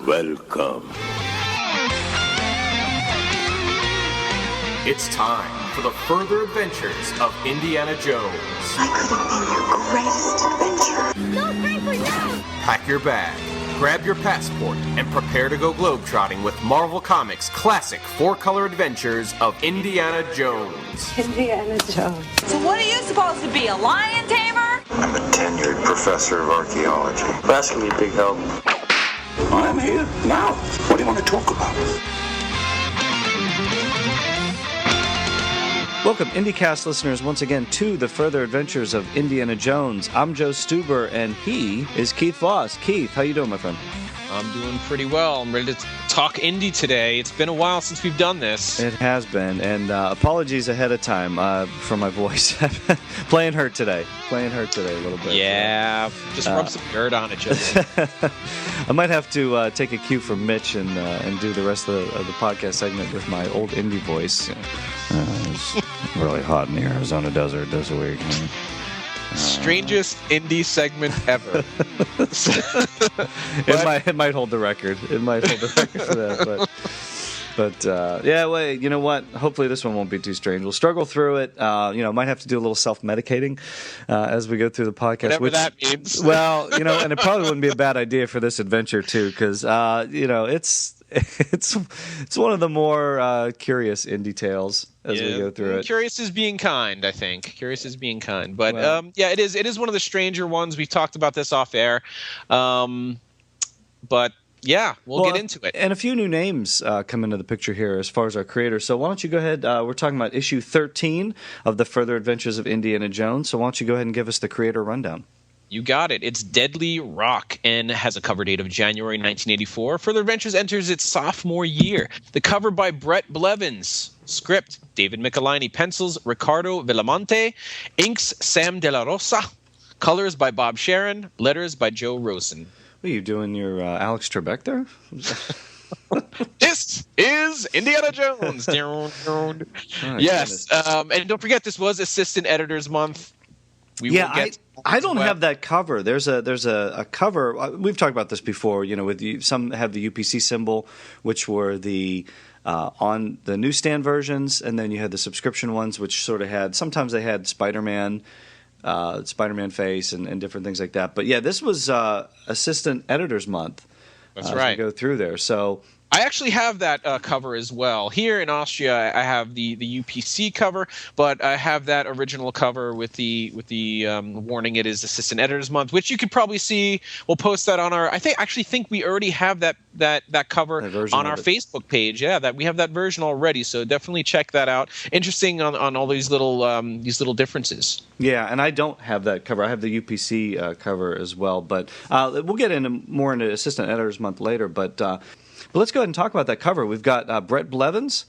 Welcome. It's time for the further adventures of Indiana Jones. I could have been your greatest adventure. No, Franklin, no! Pack your bag, grab your passport, and prepare to go globetrotting with Marvel Comics' classic four-color adventures of Indiana Jones. Indiana Jones. So what are you supposed to be, a lion tamer? I'm a tenured professor of archaeology. That's gonna be a big help. I'm here now. What do you want to talk about? Welcome, IndyCast listeners, once again to the further adventures of Indiana Jones. I'm Joe Stuber, and he is Keith Voss. Keith, how you doing, my friend? I'm doing pretty well. I'm ready to talk Indy today. It's been a while since we've done this. It has been, and apologies ahead of time for my voice. Playing hurt today a little bit. Yeah, just rub some dirt on it, Joe. I might have to take a cue from Mitch and do the rest of the podcast segment with my old Indy voice. It's really hot in the Arizona desert this week. Strangest Indy segment ever. It might hold the record. It might hold the record for that, but yeah. Well, you know what? Hopefully this one won't be too strange. We'll struggle through it. Might have to do a little self-medicating as we go through the podcast. Whatever that means. Well, and it probably wouldn't be a bad idea for this adventure too, because it's one of the more curious Indy tales as we go through it. Curious is being kind, I think. Curious is being kind. But it is one of the stranger ones. We've talked about this off air. But yeah, we'll get into it. And a few new names come into the picture here as far as our creators. So why don't you go ahead? We're talking about issue 13 of the Further Adventures of Indiana Jones. So why don't you go ahead and give us the creator rundown? You got it. It's Deadly Rock and has a cover date of January 1984. Further Adventures enters its sophomore year. The cover by Brett Blevins. Script, David Michelini. Pencils, Ricardo Villamonte. Inks, Sam De La Rosa. Colors by Bob Sharon. Letters by Joe Rosen. What are you doing, your Alex Trebek there? This is Indiana Jones. Yes. And don't forget, this was Assistant Editors Month. I don't have that cover. There's a cover. We've talked about this before. With some have the UPC symbol, which were the on the newsstand versions, and then you had the subscription ones, which sort of had. Sometimes they had Spider-Man face and different things like that. But yeah, this was Assistant Editors Month. That's right. To go through there. So I actually have that cover as well. Here in Austria, I have the UPC cover, but I have that original cover with the warning it is Assistant Editors Month, which you could probably see. We'll post that on our. I think we already have that cover on our Facebook page. Yeah, that we have that version already. So definitely check that out. Interesting on all these little differences. Yeah, and I don't have that cover. I have the UPC cover as well. But we'll get more into Assistant Editors Month later. But let's go ahead and talk about that cover. We've got Brett Blevins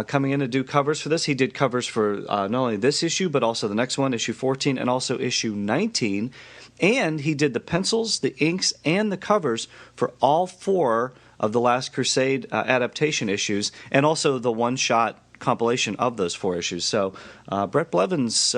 coming in to do covers for this. He did covers for not only this issue, but also the next one, issue 14, and also issue 19. And he did the pencils, the inks, and the covers for all 4 of the Last Crusade adaptation issues, and also the one-shot compilation of those 4 issues. So Brett Blevins,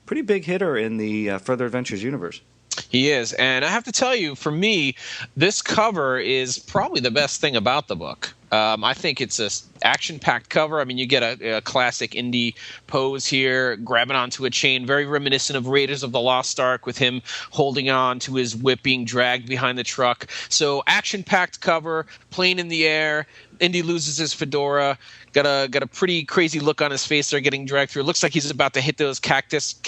pretty big hitter in the Further Adventures universe. He is, and I have to tell you, for me, this cover is probably the best thing about the book. I think it's a action-packed cover. I mean, you get a classic Indy pose here, grabbing onto a chain, very reminiscent of Raiders of the Lost Ark, with him holding on to his whip being dragged behind the truck. So action-packed cover, plane in the air. Indy loses his fedora. Got a pretty crazy look on his face there, getting dragged through. It looks like he's about to hit those cactuses.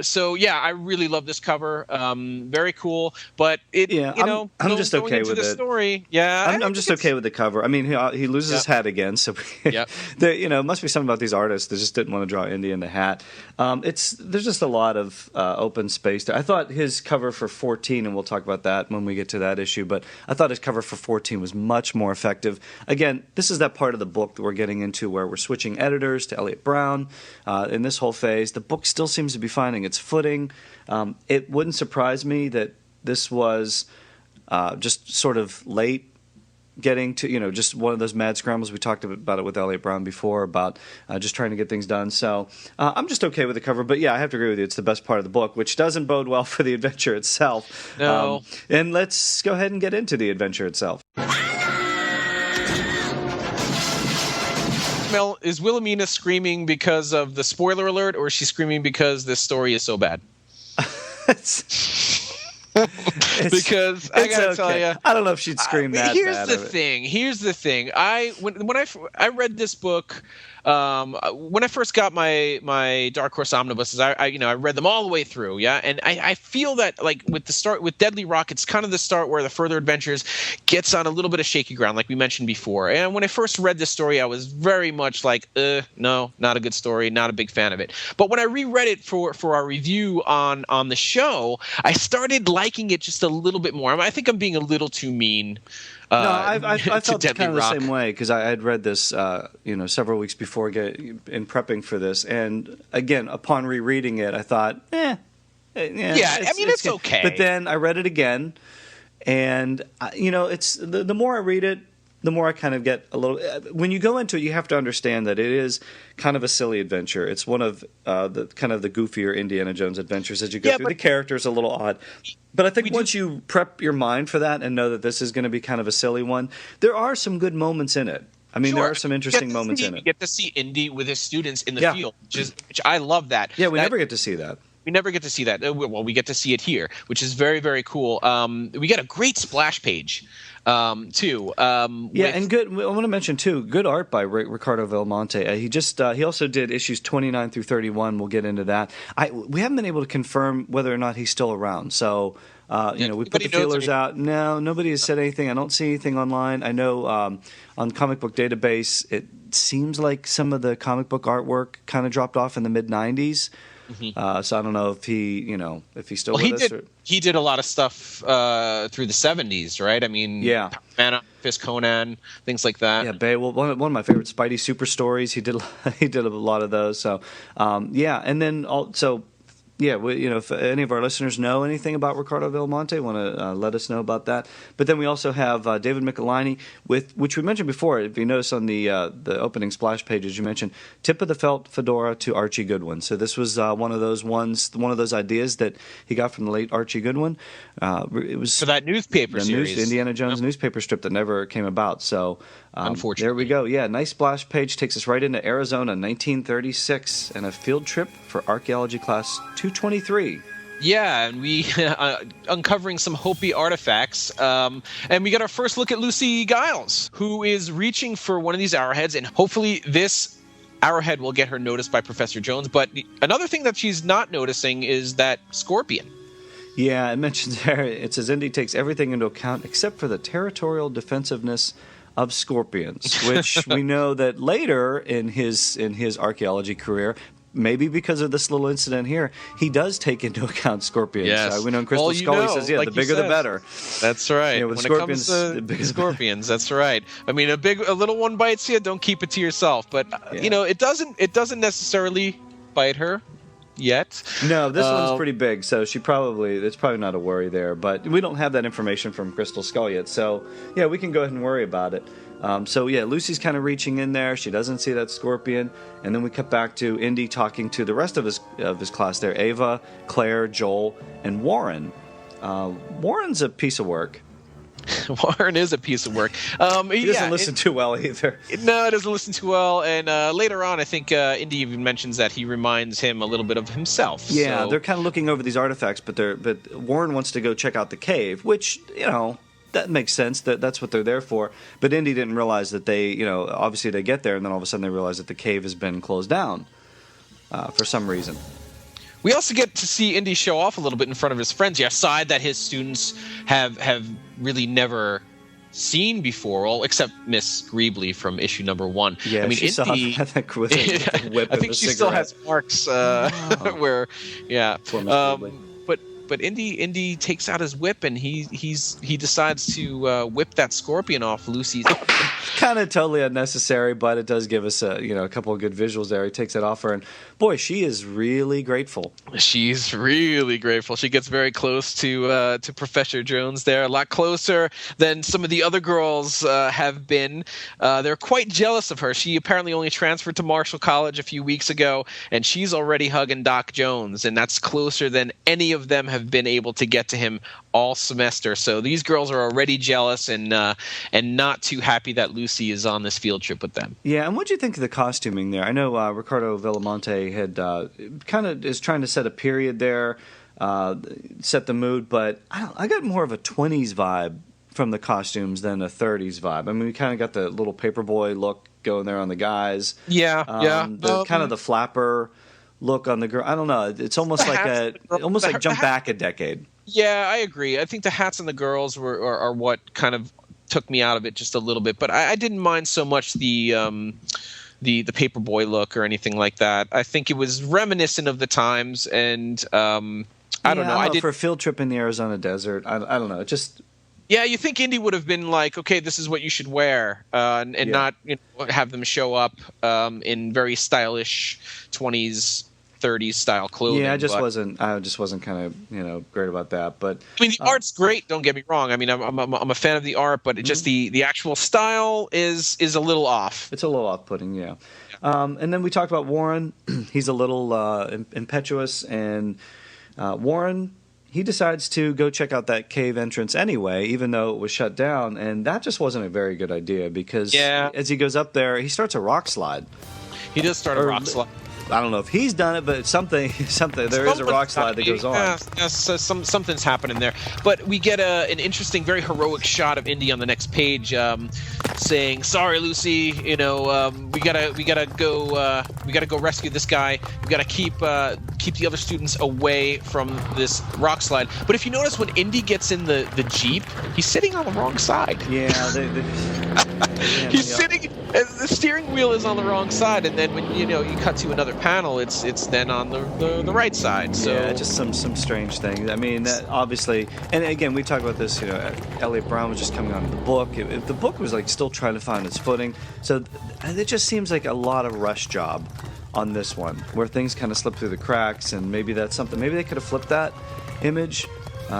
So yeah, I really love this cover. Very cool, but I'm just okay with it. Story, yeah, I'm just okay with the cover. I mean, he loses his hat again, so it must be something about these artists that just didn't want to draw Indy in the hat. There's just a lot of open space there. I thought his cover for 14, and we'll talk about that when we get to that issue, but I thought his cover for 14 was much more effective. Again, this is that part of the book that we're getting into where we're switching editors to Eliot Brown. In this whole phase, the book still seems to be finding its footing. It wouldn't surprise me that this was just sort of late getting to, just one of those mad scrambles. We talked about it with Eliot Brown before about just trying to get things done. So I'm just okay with the cover. But yeah, I have to agree with you. It's the best part of the book, which doesn't bode well for the adventure itself. No. And let's go ahead and get into the adventure itself. Mel, is Wilhelmina screaming because of the spoiler alert, or is she screaming because this story is so bad? Because I gotta tell you, I don't know if she'd scream that. Here's the thing. When I read this book, when I first got my Dark Horse omnibuses, I read them all the way through, yeah, and I feel that like with Deadly Rock, it's kind of the start where the further adventures gets on a little bit of shaky ground, like we mentioned before. And when I first read this story, I was very much like, no, not a good story, not a big fan of it. But when I reread it for our review on the show, I started liking it just a little bit more. I think I'm being a little too mean. No, I felt kind of the Rock. same way because I had read this, several weeks before in prepping for this, and again, upon rereading it, I thought, it's okay. But then I read it again, and it's the more I read it, the more I kind of get a little. When you go into it, you have to understand that it is kind of a silly adventure. It's one of the kind of the goofier Indiana Jones adventures as you go through. The character's a little odd. But I think once you prep your mind for that and know that this is going to be kind of a silly one, there are some good moments in it. I mean, there are some interesting moments in it. You get to see Indy with his students in the field, which I love that. Yeah, we never get to see that. We never get to see that. Well, we get to see it here, which is very, very cool. We get a great splash page, too. And good. I want to mention too, good art by Ricardo Belmonte. He also did issues 29 through 31. We'll get into that. We haven't been able to confirm whether or not he's still around. So we put the feelers out. No, nobody has said anything. I don't see anything online. I know on Comic Book Database, it seems like some of the comic book artwork kind of dropped off in the mid '90s. Mm-hmm. So I don't know if he's still with us. He did a lot of stuff through the 70s, right? I mean, Man of Fist, Conan, things like that. Yeah, Beowulf, one of my favorite Spidey super stories. He did a lot of those. So and then also. Yeah, if any of our listeners know anything about Ricardo Belmonte, want to let us know about that. But then we also have David Michelini, which we mentioned before. If you notice on the opening splash pages, you mentioned Tip of the Felt Fedora to Archie Goodwin. So this was one of those ideas that he got from the late Archie Goodwin. It was for that newspaper series, Indiana Jones newspaper strip that never came about. So unfortunately, there we go. Yeah, nice splash page takes us right into Arizona, 1936, and a field trip for archaeology class 223. Yeah, and we uncovering some Hopi artifacts, and we got our first look at Lucy Giles, who is reaching for one of these arrowheads, and hopefully this arrowhead will get her noticed by Professor Jones. But another thing that she's not noticing is that scorpion. Yeah, it mentions there. It says Indy takes everything into account except for the territorial defensiveness of scorpions, which we know that later in his archaeology career, maybe because of this little incident here, he does take into account scorpions. Yes. We know in Crystal Skull he says, the bigger the better. That's right. With when scorpions, it comes to scorpions, that's right. I mean, a little one bites you, don't keep it to yourself. But it doesn't necessarily bite her yet. No, this one's pretty big, so it's probably not a worry there. But we don't have that information from Crystal Skull yet, so yeah, we can go ahead and worry about it. Lucy's kind of reaching in there. She doesn't see that scorpion, and then we cut back to Indy talking to the rest of his class there: Ava, Claire, Joel, and Warren. Warren's a piece of work. Warren is a piece of work. He doesn't listen too well either. No, he doesn't listen too well. And later on, I think Indy even mentions that he reminds him a little bit of himself. Yeah, they're kind of looking over these artifacts, but Warren wants to go check out the cave, which, that makes sense. That's what they're there for. But Indy didn't realize that they, obviously they get there, and then all of a sudden they realize that the cave has been closed down for some reason. We also get to see Indy show off a little bit in front of his friends, a side that his students have really never seen before, well, except Miss Greebley from issue number 1. Yeah, I mean, Indy, I think she still has marks where, yeah. But but Indy takes out his whip and he decides to whip that scorpion off Lucy's. Kind of totally unnecessary, but it does give us a couple of good visuals there. He takes it off her, and boy, she is really grateful. She's really grateful. She gets very close to Professor Jones there, a lot closer than some of the other girls have been. They're quite jealous of her. She apparently only transferred to Marshall College a few weeks ago, and she's already hugging Doc Jones, and that's closer than any of them have been able to get to him all semester. So these girls are already jealous and not too happy that Lucy is on this field trip with them. Yeah, and what do you think of the costuming there? I know Ricardo Villamonte had kind of is trying to set a period there, set the mood, but I got more of a 20s vibe from the costumes than a 30s vibe. I mean, we kind of got the little paperboy look going there on the guys. Yeah. Kind of the flapper look on the girl. I don't know. It's almost like jump back a decade. Yeah, I agree. I think the hats on the girls are what kind of took me out of it just a little bit, but I didn't mind so much the paperboy look or anything like that. I think it was reminiscent of the times, and I don't know. For a field trip in the Arizona desert, I don't know. It just. Yeah, you think Indy would have been like, okay, this is what you should wear, and not have them show up in very stylish 2000s, 30s style clothing. Yeah, I just wasn't kind of great about that. But I mean, the art's great. Don't get me wrong. I mean, I'm a fan of the art, but just the actual style is a little off. It's a little off-putting, yeah. And then we talked about Warren. He's a little impetuous, and Warren. He decides to go check out that cave entrance anyway, even though it was shut down, and that just wasn't a very good idea because as he goes up there, he starts a rock slide. He does start a rock slide. I don't know if he's done it, but something. There is a rock slide that goes on. So something's happening there. But we get an interesting, very heroic shot of Indy on the next page, saying, "Sorry, Lucy. We gotta go rescue this guy. We gotta keep the other students away from this rock slide." But if you notice, when Indy gets in the Jeep, he's sitting on the wrong side. Yeah, he's sitting. The steering wheel is on the wrong side, and then when you cut to another panel, it's then on the right side. So yeah, just some strange things. I mean, obviously, and again, we talked about this. Eliot Brown was just coming on the book. The book was still trying to find its footing. So it just seems like a lot of rush job on this one, where things kind of slip through the cracks, and maybe that's something. Maybe they could have flipped that image,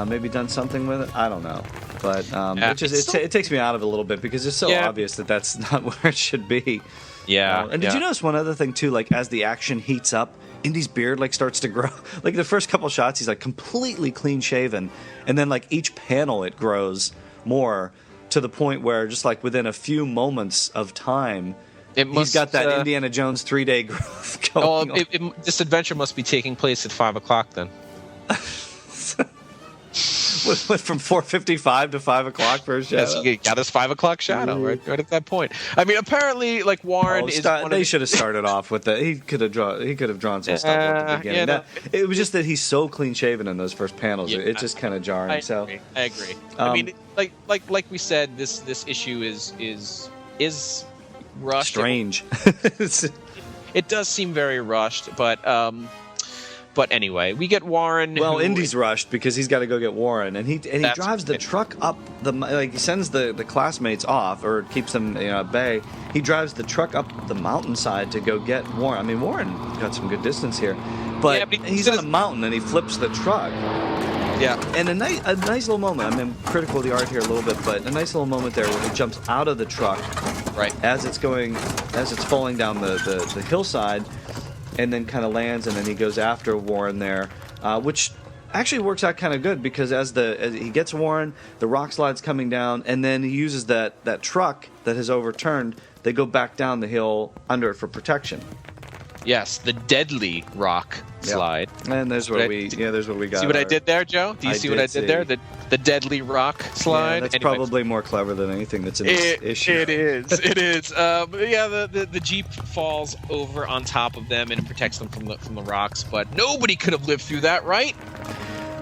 maybe done something with it. I don't know. But it takes me out of it a little bit because it's so obvious that that's not where it should be. Yeah. And did you notice one other thing too? As the action heats up, Indy's beard starts to grow. The first couple shots, he's completely clean shaven, and then each panel it grows more to the point where just within a few moments of time, he's got that Indiana Jones 3-day growth going on. This adventure must be taking place at 5 o'clock then. Went from 4:55 to 5 o'clock for a shadow. Yes, you got his 5 o'clock shadow right at that point. I mean, apparently, Warren is. They should have started off with that. He could have drawn some stuff at the beginning. It was just that he's so clean shaven in those first panels. It's just kind of jarring. I agree. I mean, like we said, this issue is rushed. Strange. It does seem very rushed, but anyway, we get Warren. Well, Indy's rushed because he's got to go get Warren, and he drives the truck up he sends the classmates off or keeps them at bay. He drives the truck up the mountainside to go get Warren. I mean, Warren got some good distance here, but he's on a mountain and he flips the truck. Yeah, and a nice little moment. I mean, I'm critical of the art here a little bit, but a nice little moment there when it jumps out of the truck, right as it's falling down the hillside. And then kind of lands, and then he goes after Warren there, which actually works out kind of good because as he gets Warren, the rock slide's coming down, and then he uses that truck that has overturned. They go back down the hill under it for protection. Yes, the deadly rock slide. And there's what we got. See what I did there, Joe? Do you see what I did there? The deadly rock slide. Yeah, that's probably more clever than anything that's in this issue. It is. The Jeep falls over on top of them and it protects them from the rocks. But nobody could have lived through that, right?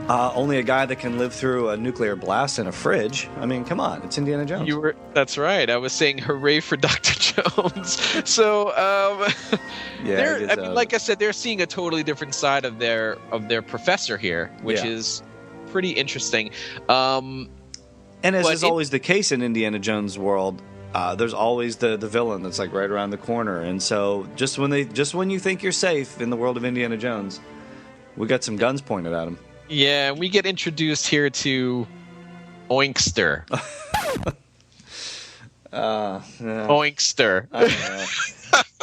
Only a guy that can live through a nuclear blast in a fridge. I mean, come on, it's Indiana Jones. That's right. I was saying hooray for Dr. Jones. So, like I said, they're seeing a totally different side of their professor here, which is pretty interesting. And as is always the case in Indiana Jones world, there's always the villain that's like right around the corner. And so just when you think you're safe in the world of Indiana Jones, we got some guns pointed at him. Yeah, we get introduced here to Oinkster. Oinkster.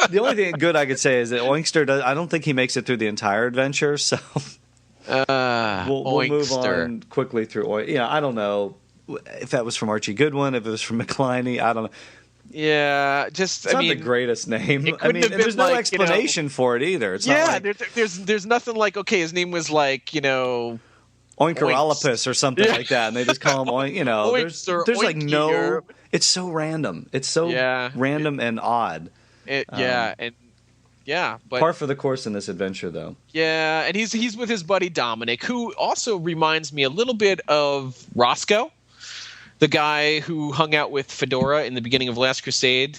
The only thing good I could say is that Oinkster I don't think he makes it through the entire adventure, so we'll move on quickly through. Yeah, I don't know if that was from Archie Goodwin, if it was from McLiney, I don't know. Yeah, it's not the greatest name. I mean, there's no explanation for it either. It's not like, there's nothing like, okay, his name was like, Oinkerolopus or something like that, and they just call him Oinkster, there's like no. It's so random. It's so random and odd. But par for the course in this adventure, though. Yeah, and he's with his buddy Dominic, who also reminds me a little bit of Roscoe, the guy who hung out with Fedora in the beginning of Last Crusade.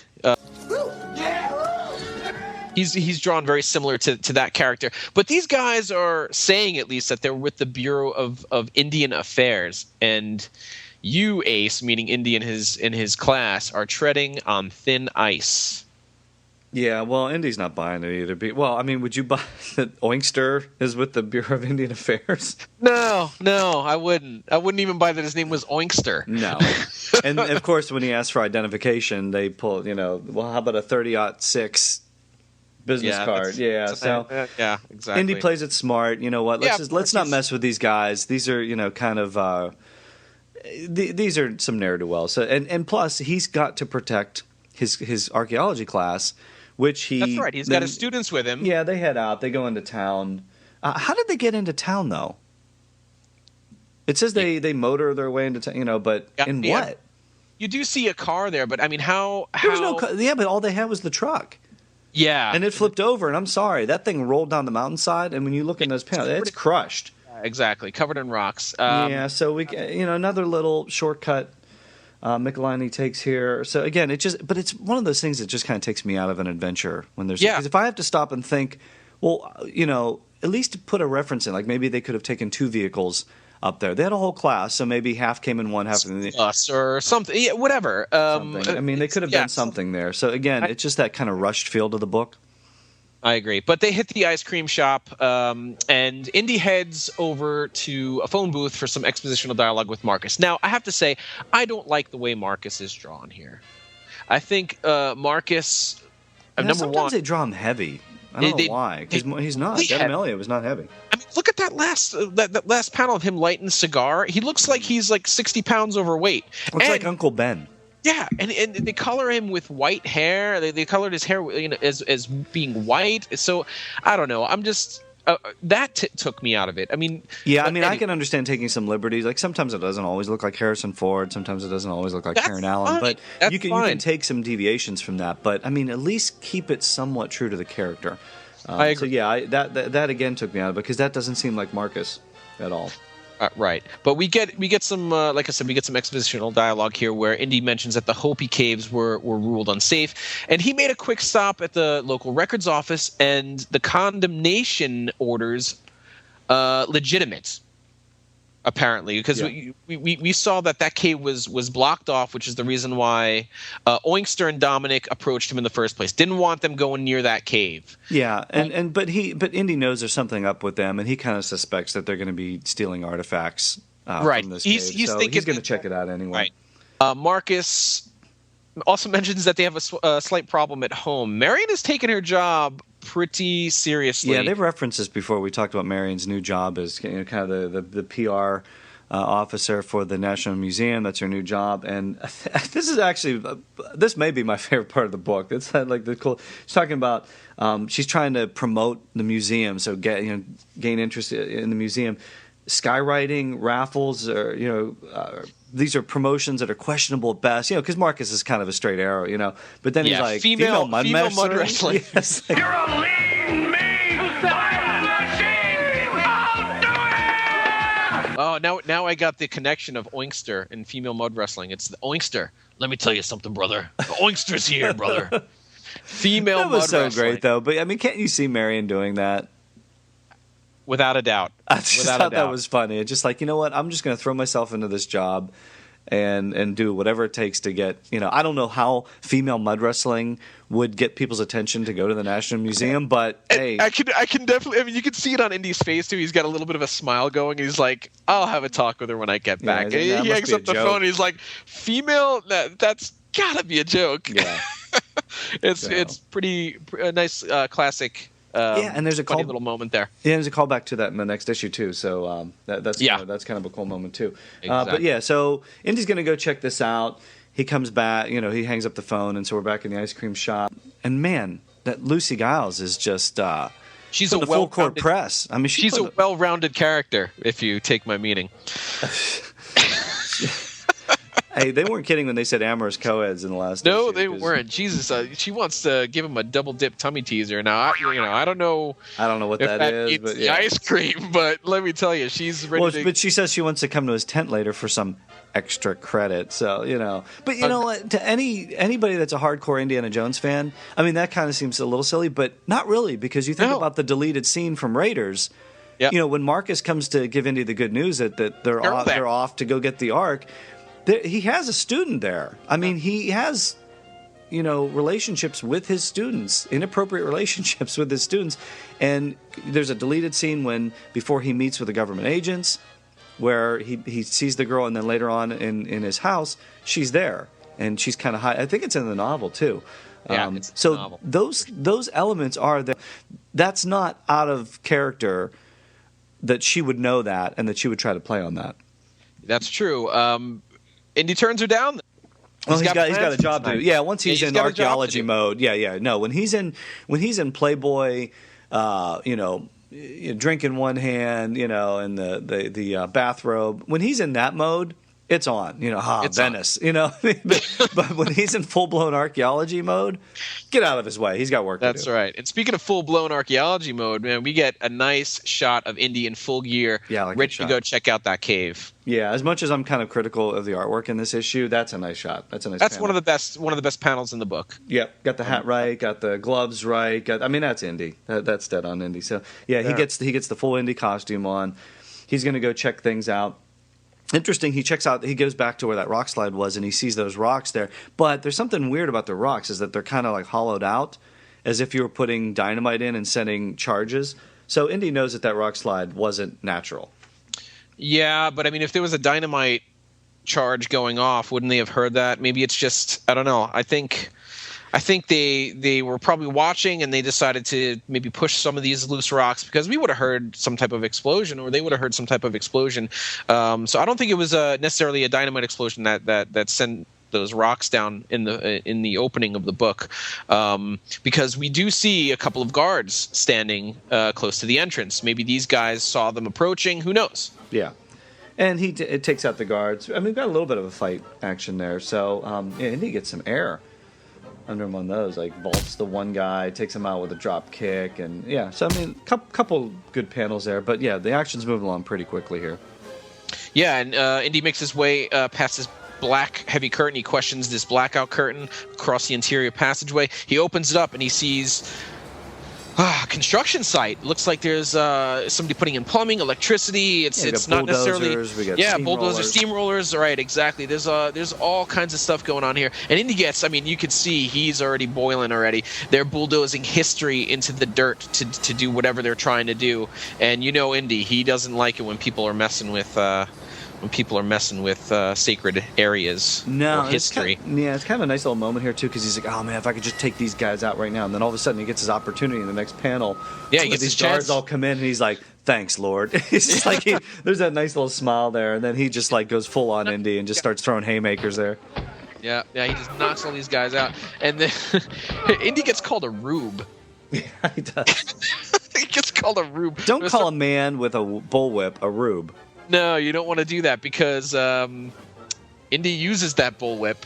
He's drawn very similar to that character. But these guys are saying, at least, that they're with the Bureau of Indian Affairs. And you, Ace, meaning Indy in his class, are treading on thin ice. Yeah, well, Indy's not buying it either. Well, I mean, would you buy that Oinkster is with the Bureau of Indian Affairs? No, I wouldn't. I wouldn't even buy that his name was Oinkster. No. And, of course, when he asked for identification, they pull, how about a 30-06 business card? Yeah, yeah, exactly. Indy plays it smart. You know what? Let's not mess with these guys. These are, kind of these are some ne'er-do-well. So and plus he's got to protect his archaeology class, which That's right. He's got his students with him. Yeah, they head out. They go into town. How did they get into town though? It says they motor their way into town, but in what? You do see a car there, but I mean, how? There was no car. Yeah, but all they had was the truck. Yeah, and it flipped over, and I'm sorry, that thing rolled down the mountainside, and when you look in those panels, it's crushed. Exactly, covered in rocks. So we, another little shortcut McLiney takes here. So again, but it's one of those things that just kind of takes me out of an adventure when there's. Because if I have to stop and think, well, at least put a reference in, like maybe they could have taken two vehicles up there. They had a whole class, so maybe half came in one, half in the bus or something. Yeah, whatever. Something. I mean, they could have done something there. So again, it's just that kind of rushed feel to the book. I agree. But they hit the ice cream shop, and Indy heads over to a phone booth for some expositional dialogue with Marcus. Now, I have to say, I don't like the way Marcus is drawn here. I think Marcus, number sometimes one... they draw him heavy. I don't know why, because he's not. Devin Elliott was not heavy. I mean, look at that last panel of him lighting a cigar. He looks like he's like 60 pounds overweight. Looks like Uncle Ben. Yeah, and they color him with white hair. They colored his hair as being white. So I don't know. I'm just that took me out of it. I mean, I can understand taking some liberties. Like sometimes it doesn't always look like Harrison Ford. Sometimes it doesn't always look like Karen Allen. But you can take some deviations from that. But I mean, at least keep it somewhat true to the character. I agree. So that again took me out of it because that doesn't seem like Marcus at all. Right, but we get some like I said, we get some expositional dialogue here where Indy mentions that the Hopi caves were ruled unsafe, and he made a quick stop at the local records office, and the condemnation orders legitimate, apparently, because we saw that cave was blocked off, which is the reason why Oinkster and Dominic approached him in the first place. Didn't want them going near that cave. Yeah, but Indy knows there's something up with them, and he kind of suspects that they're going to be stealing artifacts from this cave. He's going to check it out anyway. Right. Marcus also mentions that they have a slight problem at home. Marion has taken her job pretty seriously. Yeah, they've referenced this before. We talked about Marion's new job as kind of the PR officer for the National Museum. That's her new job, and this may be my favorite part of the book. It's like the cool. She's talking about she's trying to promote the museum, so gain interest in the museum. Skywriting raffles, or these are promotions that are questionable at best. Because Marcus is kind of a straight arrow, But then he's like female mud wrestling. Yes. You're a lean, mean, violent machine. I'll do it. Oh, now I got the connection of Oinkster and female mud wrestling. It's the Oinkster. Let me tell you something, brother. The Oinkster's here, brother. Female mud wrestling. That was so great, though. But I mean, can't you see Marion doing that? Without a doubt. I just thought that was funny. It's just like, you know what? I'm just going to throw myself into this job and do whatever it takes to get, I don't know how female mud wrestling would get people's attention to go to the National Museum, but hey. I can definitely, I mean, you can see it on Indy's face too. He's got a little bit of a smile going. He's like, I'll have a talk with her when I get back. He hangs up the phone and he's like, female? That's gotta be a joke. Yeah. It's pretty a nice classic. And there's a funny little moment there. Yeah, there's a callback to that in the next issue too. So that's kind of a cool moment too. Exactly. But yeah, so Indy's gonna go check this out. He comes back, he hangs up the phone, and so we're back in the ice cream shop. And man, that Lucy Giles is just she's a full court press. I mean, she's a well-rounded character, if you take my meaning. Hey, they weren't kidding when they said amorous co-eds in the last issue. No, they weren't. Jesus, she wants to give him a double dip tummy teaser. Now, I don't know. I don't know what that is, but the ice cream. But let me tell you, she's ready. But she says she wants to come to his tent later for some extra credit. So but you know what? To anybody that's a hardcore Indiana Jones fan, I mean that kind of seems a little silly, but not really, because you think about the deleted scene from Raiders. Yep. When Marcus comes to give Indy the good news that they're off to go get the Ark. He has a student there. I mean, he has, relationships with his students, inappropriate relationships with his students. And there's a deleted scene before he meets with the government agents, where he sees the girl, and then later on in his house, she's there, and she's kind of high. I think it's in the novel too. Yeah, it's so the novel. those elements are there. That's not out of character. That she would know that, and that she would try to play on that. That's true. Indy turns her down. He's got a job to do. Yeah, once he's in archaeology mode. Yeah. No, when he's in Playboy, drink in one hand, and the bathrobe. When he's in that mode, it's on. It's Venice. On. But when he's in full blown archaeology mode, get out of his way. He's got work to do. That's right. And speaking of full blown archaeology mode, man, we get a nice shot of Indy in full gear, ready to go check out that cave. Yeah, as much as I'm kind of critical of the artwork in this issue, that's a nice shot. That's panel. one of the best panels in the book. Yep, got the hat right, got the gloves right. That's Indy. That's dead on Indy. So yeah, he gets the full Indy costume on. He's going to go check things out. Interesting, he goes back to where that Rockslide was, and he sees those rocks there. But there's something weird about the rocks, is that they're kind of like hollowed out, as if you were putting dynamite in and sending charges. So Indy knows that Rockslide wasn't natural. Yeah, but I mean, if there was a dynamite charge going off, wouldn't they have heard that? Maybe it's just, I don't know. I think they were probably watching, and they decided to maybe push some of these loose rocks, because we would have heard some type of explosion, or they would have heard some type of explosion. So I don't think it was necessarily a dynamite explosion that sent those rocks down in the opening of the book, because we do see a couple of guards standing close to the entrance. Maybe these guys saw them approaching. Who knows? Yeah. And it takes out the guards. I mean, we've got a little bit of a fight action there. So Indy gets some air under him on those, like vaults the one guy, takes him out with a drop kick, and yeah. So I mean, couple good panels there, but yeah, the action's moving along pretty quickly here. Yeah, and Indy makes his way past this black heavy curtain. He questions this blackout curtain across the interior passageway. He opens it up, and he sees construction site. Looks like there's somebody putting in plumbing, electricity. It's not necessarily bulldozers, steamrollers. Right, exactly. There's all kinds of stuff going on here. And Indy gets, I mean, you could see he's already boiling already. They're bulldozing history into the dirt to do whatever they're trying to do. And Indy, he doesn't like it when people are messing with sacred areas or history. It's kind of a nice little moment here, too, because he's like, oh, man, if I could just take these guys out right now. And then all of a sudden he gets his opportunity in the next panel. Yeah, he gets these guards all come in, and he's like, thanks, Lord. It's just like there's that nice little smile there, and then he just like goes full on Indy and just starts throwing haymakers there. Yeah, he just knocks all these guys out. And then Indy gets called a rube. Yeah, he does. He gets called a rube. Don't call a man with a bullwhip a rube. No, you don't want to do that, because Indy uses that bullwhip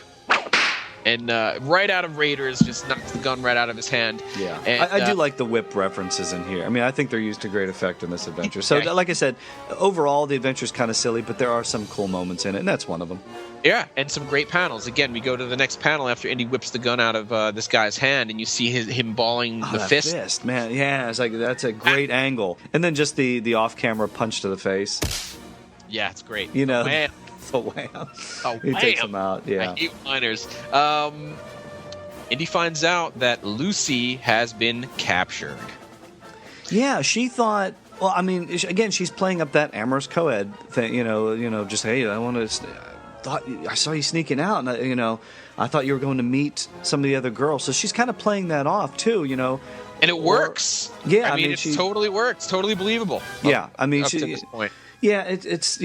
And right out of Raiders, just knocks the gun right out of his hand. Yeah, and, I do like the whip references in here. I mean, I think they're used to great effect in this adventure. So, like I said, overall, the adventure is kind of silly, but there are some cool moments in it, and that's one of them. Yeah, and some great panels. Again, we go to the next panel after Indy whips the gun out of this guy's hand, and you see him balling the fist. Man, yeah, it's like that's a great angle. And then just the off-camera punch to the face. Yeah, it's great. You know, wham. the wham. He Wham. takes him out. Yeah, I hate liners. Indy finds out that Lucy has been captured. Yeah, she thought. Well, I mean, again, she's playing up that amorous co-ed thing. You know, just hey, I want to. I saw you sneaking out, and I thought you were going to meet some of the other girls. So she's kind of playing that off too, And it works. Yeah, I mean it totally works. Totally believable. Yeah, I mean, up to this point. Yeah, it's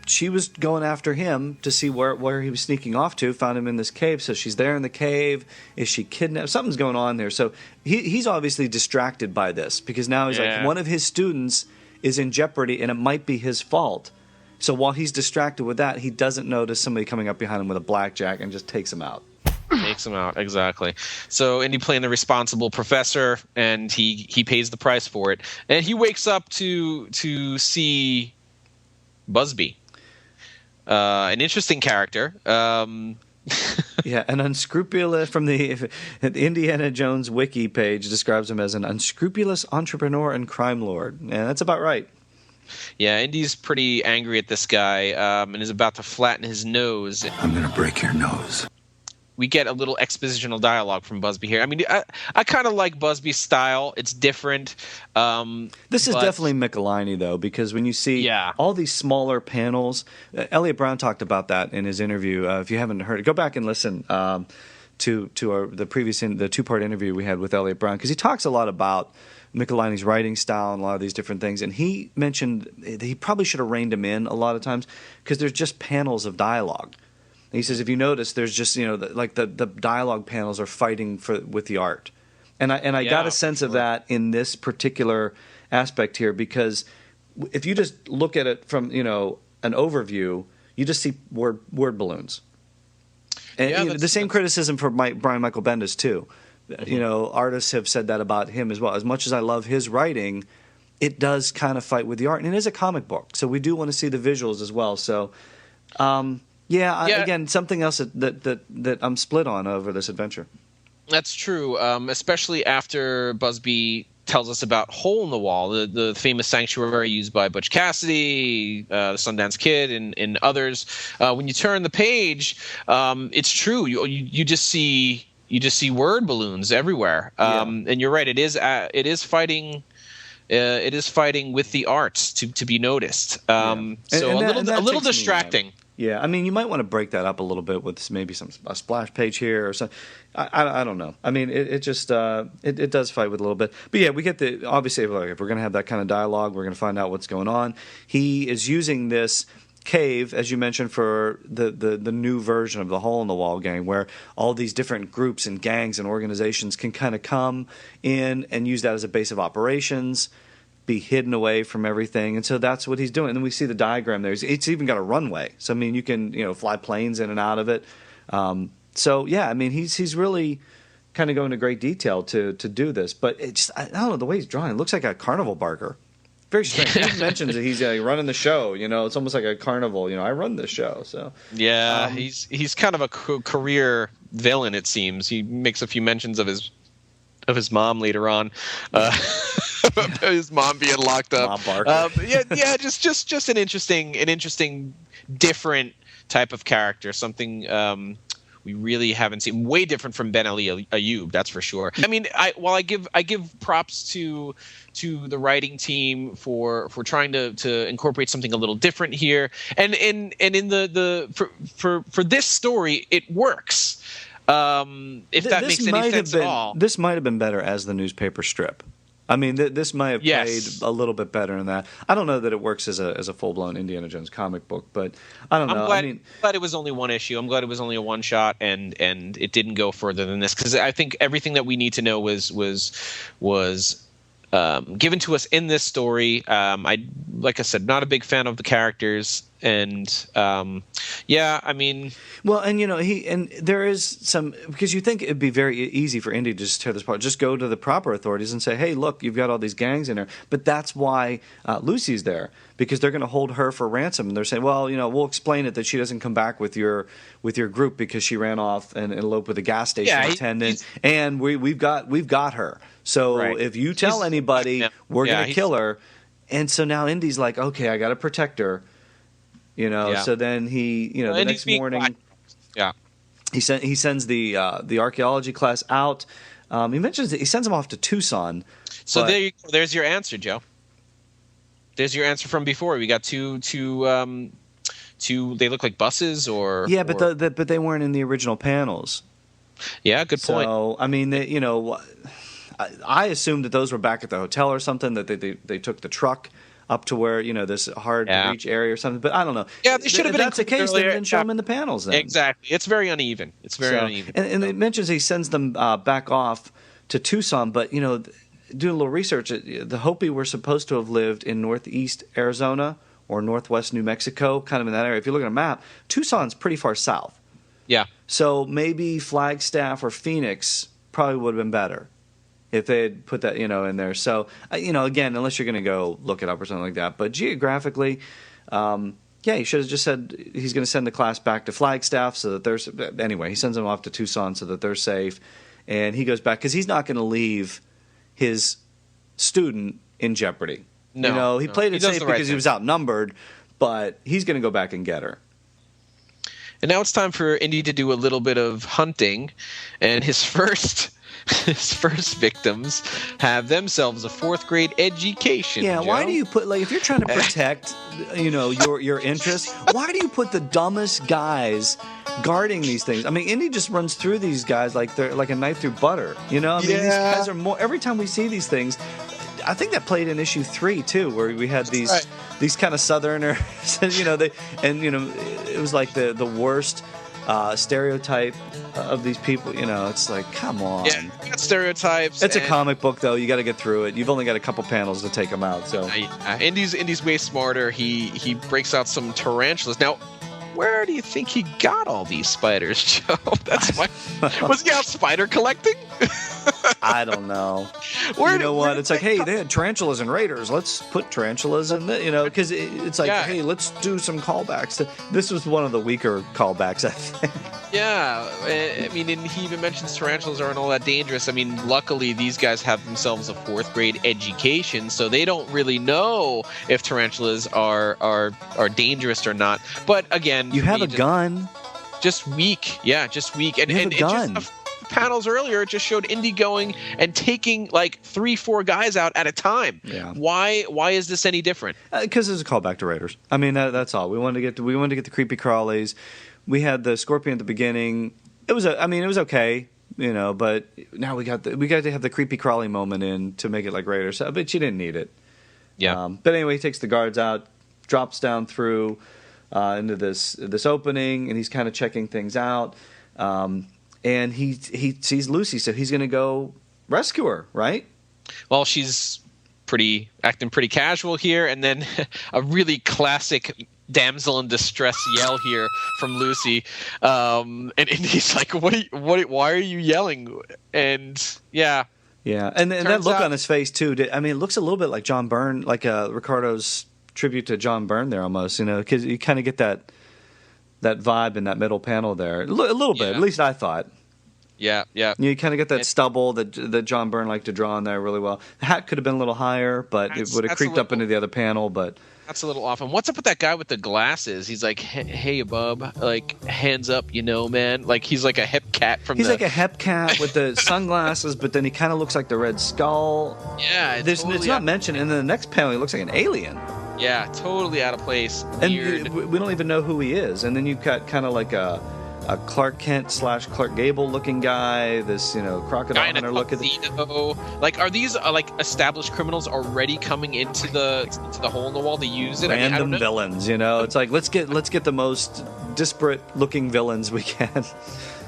she was going after him to see where he was sneaking off to. Found him in this cave, so she's there in the cave. Is she kidnapped? Something's going on there. So he's obviously distracted by this because now he's like one of his students is in jeopardy, and it might be his fault. So while he's distracted with that, he doesn't notice somebody coming up behind him with a blackjack and just takes him out. Takes him out, exactly. So Indy playing the responsible professor, and he pays the price for it. And he wakes up to see Busby, an interesting character. Yeah, an unscrupulous, from the Indiana Jones wiki page, describes him as an unscrupulous entrepreneur and crime lord. And that's about right. Yeah, Indy's pretty angry at this guy and is about to flatten his nose. I'm going to break your nose. We get a little expositional dialogue from Busby here. I mean, I kind of like Busby's style. It's different. This is definitely Michelini, though, because when you see all these smaller panels, Eliot Brown talked about that in his interview. If you haven't heard it, go back and listen to the two-part interview we had with Eliot Brown, because he talks a lot about Michelini's writing style and a lot of these different things. And he mentioned that he probably should have reined him in a lot of times because there's just panels of dialogue. And he says, if you notice, there's just, the dialogue panels are fighting with the art. And I got a sense of that in this particular aspect here, because if you just look at it from, an overview, you just see word balloons. And the same criticism for Brian Michael Bendis, too. Mm-hmm. Artists have said that about him as well. As much as I love his writing, it does kind of fight with the art. And it is a comic book, so we do want to see the visuals as well. So, again, something else that I'm split on over this adventure. That's true, especially after Busby tells us about Hole in the Wall, the famous sanctuary used by Butch Cassidy, the Sundance Kid, and others. When you turn the page, it's true. You just see word balloons everywhere. And you're right. It is fighting. It is fighting with the arts to be noticed. A little distracting. Yeah, I mean, you might want to break that up a little bit with maybe a splash page here or something. I don't know. I mean, it just it does fight with a little bit. But yeah, we get obviously, if we're going to have that kind of dialogue, we're going to find out what's going on. He is using this cave, as you mentioned, for the new version of the Hole in the Wall gang, where all these different groups and gangs and organizations can kind of come in and use that as a base of operations, be hidden away from everything. And so that's what he's doing. And then we see the diagram there. It's even got a runway. So, I mean, you can, fly planes in and out of it. So, yeah, I mean, he's really kind of going into great detail to do this. But I don't know, the way he's drawn it looks like a carnival barker. Very strange. He mentions that he's running the show. It's almost like a carnival. I run this show. So yeah, he's kind of a career villain, it seems. He makes a few mentions of his mom later on. His mom being locked up. Just an interesting, different type of character. Something we really haven't seen. Way different from Ben Ali Ayub, that's for sure. I mean, I give props to the writing team for trying to incorporate something a little different here, and in for this story, it works. If that makes any sense at all. This might have been better as the newspaper strip. I mean, this might have played a little bit better in that. I don't know that it works as a full-blown Indiana Jones comic book, but I don't know. I'm glad it was only one issue. I'm glad it was only a one-shot, and it didn't go further than this, because I think everything that we need to know was given to us in this story. Like I said, not a big fan of the characters. And I mean, well, and there is some, because you think it'd be very easy for Indy to just tear this apart, just go to the proper authorities and say, hey, look, you've got all these gangs in there. But that's why Lucy's there, because they're going to hold her for ransom. And they're saying, well, we'll explain it that she doesn't come back with your group because she ran off and eloped with a gas station attendant, and we've got her. So if you tell anybody, we're going to kill her. And so now Indy's like, okay, I got to protect her. So then he, the next morning, he sends the archaeology class out. He mentions that he sends them off to Tucson. So there's your answer, Joe. There's your answer from before. We got two. They look like buses, or but they weren't in the original panels. Yeah, good point. So I mean, I assumed that those were back at the hotel or something. That they took the truck up to where this hard to reach area or something, but I don't know. Yeah, they should have been. If that's the case, they didn't show them in the panels. Then exactly, it's very uneven. Uneven. And it mentions he sends them back off to Tucson, but doing a little research, the Hopi were supposed to have lived in northeast Arizona or northwest New Mexico, kind of in that area. If you look at a map, Tucson's pretty far south. Yeah. So maybe Flagstaff or Phoenix probably would have been better if they had put that, in there. So, again, unless you're going to go look it up or something like that. But geographically, he should have just said he's going to send the class back to Flagstaff so that there's – anyway, he sends them off to Tucson so that they're safe. And he goes back because he's not going to leave his student in jeopardy. No. He played it safe because he was outnumbered, but he's going to go back and get her. And now it's time for Indy to do a little bit of hunting, and his first victims have themselves a 4th grade education. Yeah, Joe. why do you put if you're trying to protect your interests, why do you put the dumbest guys guarding these things? I mean, Indy just runs through these guys like they're like a knife through butter. These guys are more. Every time we see these things, I think that played in issue 3 too, where we had these kind of Southerners. It was like the worst stereotype of these people. It's like, come on. Yeah, you got stereotypes. It's a comic book, though. You got to get through it. You've only got a couple panels to take them out. So Indy's way smarter. He breaks out some tarantulas. Now, where do you think he got all these spiders, Joe? Was he out spider collecting? I don't know. What? It's like, hey, they had tarantulas and raiders. Let's put tarantulas in because it's like, hey, let's do some callbacks. This was one of the weaker callbacks, I think. Yeah, I mean, and he even mentions tarantulas aren't all that dangerous. I mean, luckily these guys have themselves a 4th grade education, so they don't really know if tarantulas are dangerous or not. But again, you have a gun. Just weak, just weak. And you have a gun. Panels earlier, it just showed Indy going and taking like 3-4 guys out at a time. Yeah. Why is this any different? Because it's a callback to Raiders. I mean, that's all. We wanted to get the creepy crawlies. We had the scorpion at the beginning. It was okay, but now we got to have the creepy crawly moment in to make it like Raiders. But you didn't need it. Yeah. But anyway, he takes the guards out, drops down through into this opening, and he's kind of checking things out. And he sees Lucy, so he's going to go rescue her, right? Well, she's acting pretty casual here, and then a really classic damsel in distress yell here from Lucy, and he's like, why are you yelling? And yeah, and that look on his face too. It looks a little bit like John Byrne, like Ricardo's tribute to John Byrne there almost, because you kind of get that vibe in that middle panel there, a little bit. At least I thought. Yeah. You kind of get that stubble that John Byrne liked to draw in there really well. The hat could have been a little higher, but it would have creeped up into the other panel. But that's a little off. And what's up with that guy with the glasses? He's like, hey, bub, like hands up, man. Like he's like a hep cat He's like a hep cat with the sunglasses, but then he kind of looks like the Red Skull. Yeah, it's not mentioned. And then the next panel, he looks like an alien. Yeah, totally out of place. Weird. And we don't even know who he is. And then you've got kind of like a Clark Kent / Clark Gable looking guy, this crocodile hunter look at like, are these like established criminals already coming into the hole in the wall to use it? Random villains, it's like let's get the most disparate looking villains we can.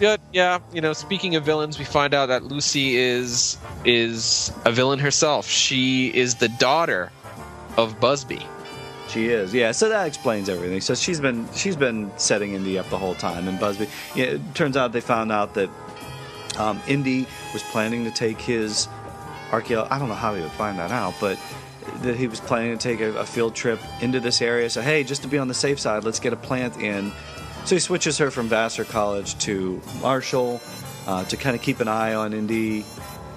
Yeah. Speaking of villains, we find out that Lucy is a villain herself. She is the daughter of Busby. She is, yeah. So that explains everything. So she's been setting Indy up the whole time, and Busby. Yeah, it turns out they found out that Indy was planning to take his archaeology. I don't know how he would find that out, but that he was planning to take a field trip into this area. So hey, just to be on the safe side, let's get a plant in. So he switches her from Vassar College to Marshall to kind of keep an eye on Indy.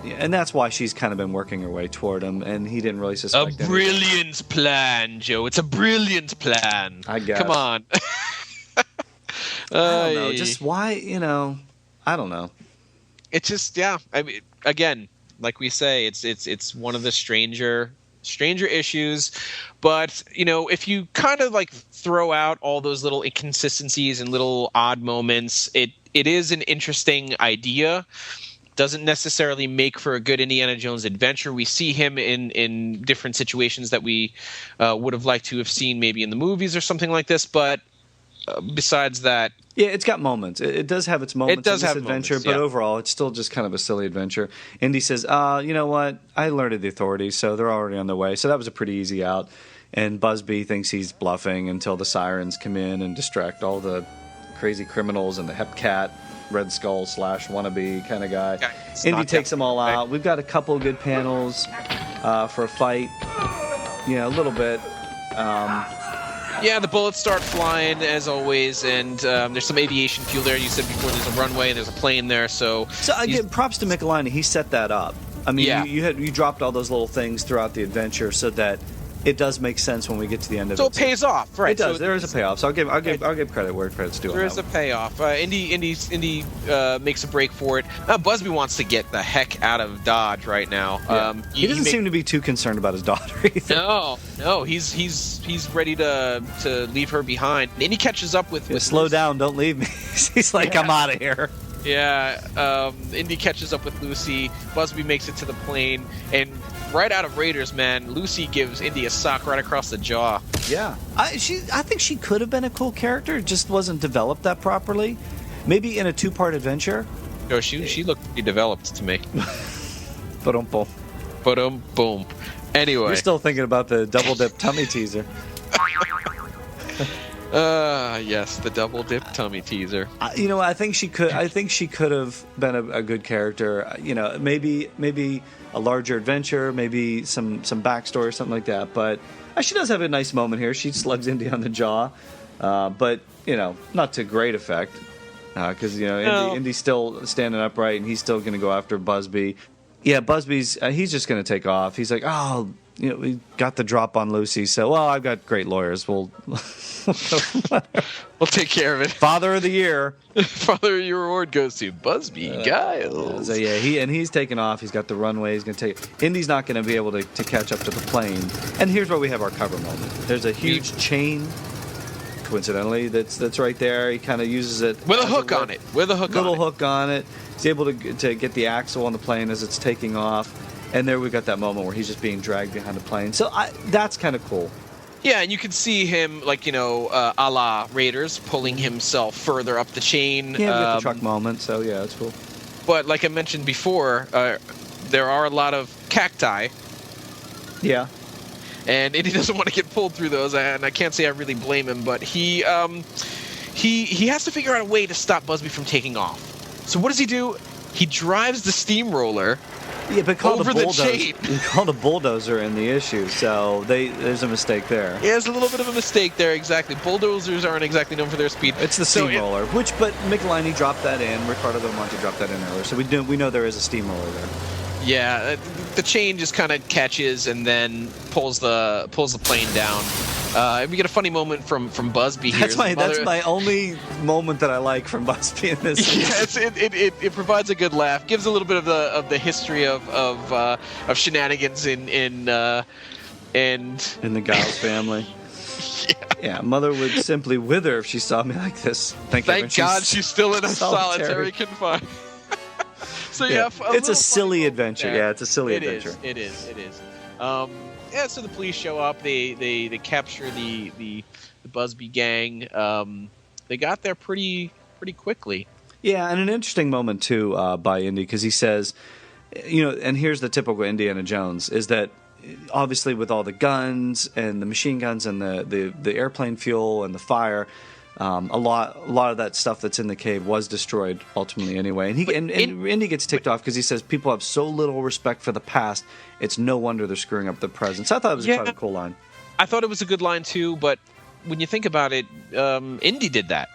And that's why she's kind of been working her way toward him, and he didn't really suspect a brilliant plan, Joe. It's a brilliant plan. I guess. Come on. I don't know. Just why, I don't know. It's just, yeah. I mean, again, like we say, it's one of the stranger issues. But, if you kind of like throw out all those little inconsistencies and little odd moments, it is an interesting idea. Doesn't necessarily make for a good Indiana Jones adventure. We see him in different situations that we would have liked to have seen maybe in the movies or something like this. But besides that... Yeah, it's got moments. It does have its moments in this adventure, moments, but overall it's still just kind of a silly adventure. Indy says, you know what? I alerted the authorities, so they're already on their way. So that was a pretty easy out. And Busby thinks he's bluffing until the sirens come in and distract all the crazy criminals and the Hepcat Red Skull / wannabe kind of guy. Indy takes them all out. We've got a couple of good panels for a fight. A little bit. Yeah, the bullets start flying as always, and there's some aviation fuel there. You said before there's a runway and there's a plane there, so I give props to Michelini. He set that up. I mean, yeah. you dropped all those little things throughout the adventure so that it does make sense when we get to the end of it. So it pays off, right? It does. There is a payoff. So I'll give credit where credit's due. There is a payoff. Indy makes a break for it. Busby wants to get the heck out of Dodge right now. Yeah. He doesn't seem to be too concerned about his daughter either. No, he's ready to leave her behind. Indy catches up with slow Lucy. Down, don't leave me. He's like, I'm out of here. Yeah, Indy catches up with Lucy. Busby makes it to the plane, and right out of Raiders, man, Lucy gives Indy a sock right across the jaw. Yeah, I think she could have been a cool character. It just wasn't developed that properly. Maybe in a 2-part adventure. No, she looked pretty developed to me. Boom. Anyway, you're still thinking about the double dip tummy teaser. Yes, the double dip tummy teaser. I think she could have been a good character. Maybe a larger adventure, maybe some backstory or something like that. But she does have a nice moment here. She slugs Indy on the jaw, but not to great effect because Indy's still standing upright and he's still going to go after Busby. Yeah, Busby's he's just going to take off. He's like, we got the drop on Lucy, so I've got great lawyers. We'll take care of it. Father of the year. Father of your award goes to Busby Giles. So yeah, he's taking off. He's got the runway. He's going to take. Indy's not going to be able to catch up to the plane. And here's where we have our cover moment. There's a huge chain. Coincidentally, that's right there. He kind of uses it with a hook on it. Little hook on it. He's able to get the axle on the plane as it's taking off. And there we got that moment where he's just being dragged behind the plane. So that's kind of cool. Yeah, and you can see him, a la Raiders, pulling himself further up the chain. Yeah, we got the truck moment, so yeah, it's cool. But like I mentioned before, there are a lot of cacti. Yeah. And Indy doesn't want to get pulled through those, and I can't say I really blame him, but he has to figure out a way to stop Busby from taking off. So what does he do? He drives the steamroller over the chain. He called a bulldozer in the issue, so there's a mistake there. Yeah, there's a little bit of a mistake there, exactly. Bulldozers aren't exactly known for their speed. It's the steamroller, but Michelini dropped that in. Ricardo Del Monte dropped that in earlier, so we know there is a steamroller there. Yeah, the chain just kind of catches and then pulls the plane down. We get a funny moment from Busby here. That's my only moment that I like from Busby in this. Yes, it provides a good laugh. Gives a little bit of the history of shenanigans in the Giles family. Yeah, mother would simply wither if she saw me like this. Thank God she's still in a solitary confinement. So it's a silly adventure. There. Yeah, it's a silly adventure. It is. So the police show up. They capture the Busby gang. They got there pretty quickly. Yeah, and an interesting moment too by Indy because he says, and here's the typical Indiana Jones is that obviously with all the guns and the machine guns and the airplane fuel and the fire, a lot of that stuff that's in the cave was destroyed ultimately anyway. And Indy gets ticked off because he says people have so little respect for the past. It's no wonder they're screwing up the present. So I thought it was kind of a cool line. I thought it was a good line too, but when you think about it, Indy did that.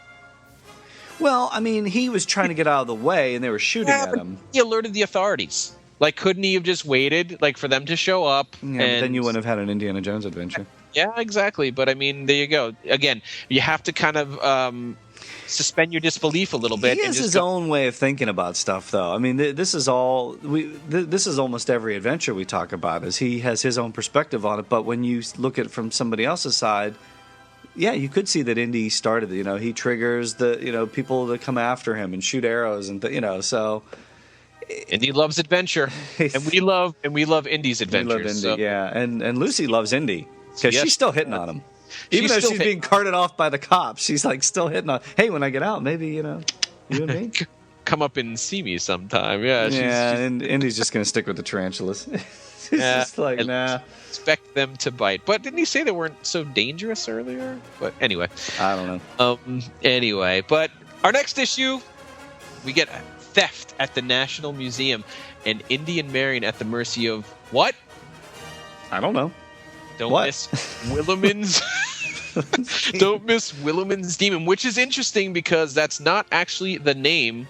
Well, I mean, he was trying to get out of the way, and they were shooting at him. He alerted the authorities. Like, couldn't he have just waited, like, for them to show up? Yeah, but then you wouldn't have had an Indiana Jones adventure. Yeah, exactly. But, I mean, there you go. Again, you have to kind of suspend your disbelief a little bit. He has his own way of thinking about stuff, though. I mean, this is almost every adventure we talk about, is he has his own perspective on it. But when you look at it from somebody else's side, yeah, you could see that Indy started. He triggers the people to come after him and shoot arrows and so. Indy loves adventure, and we love Indy's adventures. We love Indy, so. Yeah, and Lucy loves Indy because she's still hitting on him, even though she's being carted off by the cops. She's like still hitting on. Hey, when I get out, maybe you and me come up and see me sometime. Yeah, and Indy's just gonna stick with the tarantulas. She's just like nah. Expect them to bite. But didn't he say they weren't so dangerous earlier? But anyway. I don't know. Anyway, but our next issue, we get theft at the National Museum and Indy and Marion at the mercy of what? I don't know. Don't miss Williman's Don't miss Williman's Demon, which is interesting because that's not actually the name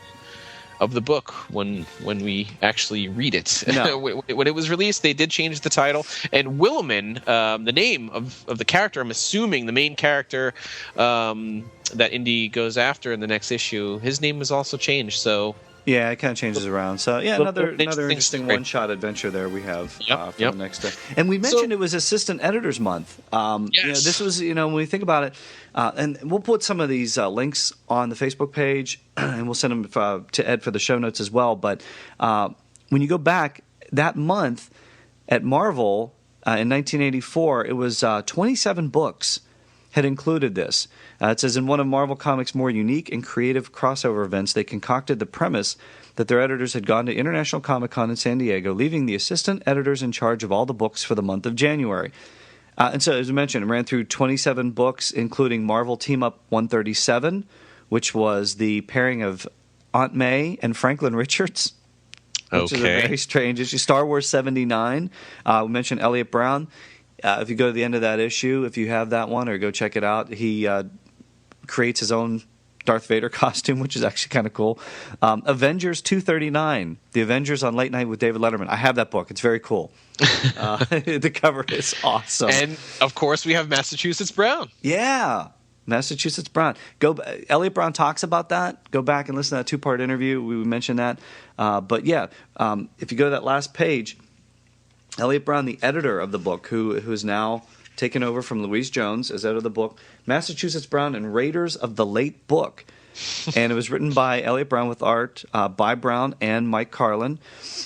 of the book when we actually read it. No. When it was released, they did change the title. And Williman, the name of the character, I'm assuming the main character that Indy goes after in the next issue, his name was also changed. So yeah, it kind of changes around. So yeah, another interesting one-shot adventure there we have for the next day. And we mentioned it was Assistant Editors Month. Yes. This was when we think about it, and we'll put some of these links on the Facebook page, and we'll send them to Ed for the show notes as well. But when you go back that month at Marvel in 1984, it was 27 books had included this. It says, in one of Marvel Comics' more unique and creative crossover events, they concocted the premise that their editors had gone to International Comic-Con in San Diego, leaving the assistant editors in charge of all the books for the month of January. And so, as I mentioned, it ran through 27 books, including Marvel Team Up 137, which was the pairing of Aunt May and Franklin Richards, which is a very strange issue. Star Wars 79, we mentioned Eliot Brown. If you go to the end of that issue, if you have that one, or go check it out, he creates his own Darth Vader costume, which is actually kind of cool. Avengers 239, The Avengers on Late Night with David Letterman. I have that book. It's very cool. The cover is awesome. And, of course, we have Massachusetts Brown. Yeah, Massachusetts Brown. Eliot Brown talks about that. Go back and listen to that two-part interview. We mentioned that. But, yeah, if you go to that last page, Eliot Brown, the editor of the book, who is now taken over from Louise Jones as editor of the book, Massachusetts Brown and Raiders of the Late Book. And it was written by Eliot Brown with art by Brown and Mike Carlin.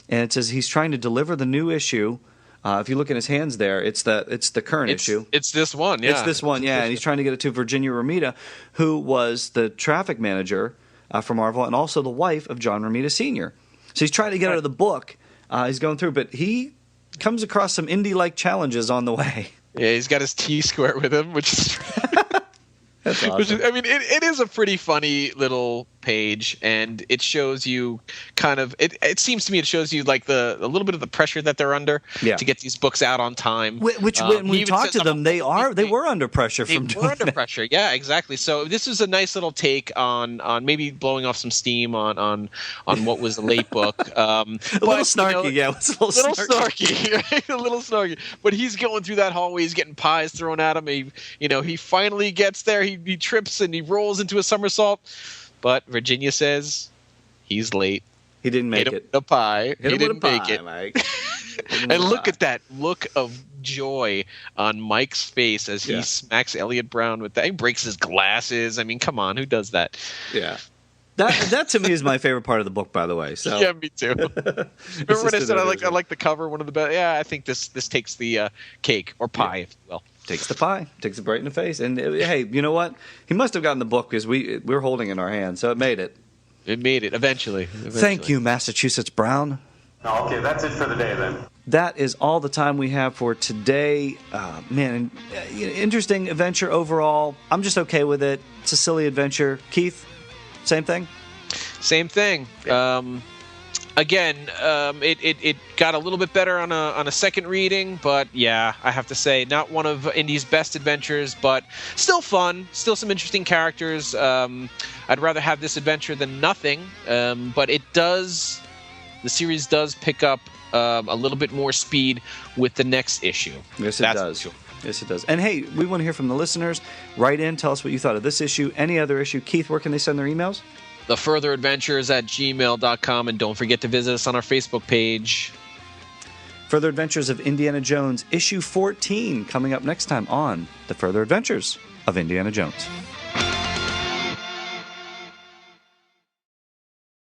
And it says he's trying to deliver the new issue. If you look in his hands there, it's the current issue. It's this one, yeah. It's this one, yeah. And he's trying to get it to Virginia Romita, who was the traffic manager for Marvel and also the wife of John Romita Sr. So he's trying to get out of the book. He's going through, but he comes across some indie-like challenges on the way. Yeah, he's got his T-square with him, which is... That's awesome. It is a pretty funny little page, and it shows you kind of it seems to me it shows you like a little bit of the pressure that they're under to get these books out on time. Which when we talk to them, they were under pressure from doing that. They were under pressure, yeah, exactly. So this is a nice little take on maybe blowing off some steam on what was the late book. A little snarky, yeah. It was a little snarky. Right? A little snarky. But he's going through that hallway. He's getting pies thrown at him. He finally gets there. He trips and he rolls into a somersault. But Virginia says he's late. He didn't make it. A pie. He didn't make it, Mike. And look at that look of joy on Mike's face as he smacks Eliot Brown with that. He breaks his glasses. I mean, come on, who does that? Yeah. That to me is my favorite part of the book, by the way. So. Yeah, me too. Remember when I said I like the cover, one of the best? Yeah, I think this takes the cake or pie, if you will. Takes the pie, takes it right in the face. And hey, you know what? He must have gotten the book because we're holding it in our hands, so it made it. It made it eventually. Thank you, Massachusetts Brown. Okay, that's it for the day then. that is all the time we have for today. Man, interesting adventure overall. I'm just okay with it. It's a silly adventure. Keith, same thing? Same thing. Again, it got a little bit better on a second reading, but yeah, I have to say, not one of Indy's best adventures, but still fun. Still some interesting characters. I'd rather have this adventure than nothing, but the series does pick up a little bit more speed with the next issue. Yes, it does. Yes, it does. And hey, we want to hear from the listeners. Write in, tell us what you thought of this issue, any other issue. Keith, where can they send their emails? thefurtheradventures@gmail.com, and don't forget to visit us on our Facebook page. Further Adventures of Indiana Jones, issue 14, coming up next time on The Further Adventures of Indiana Jones.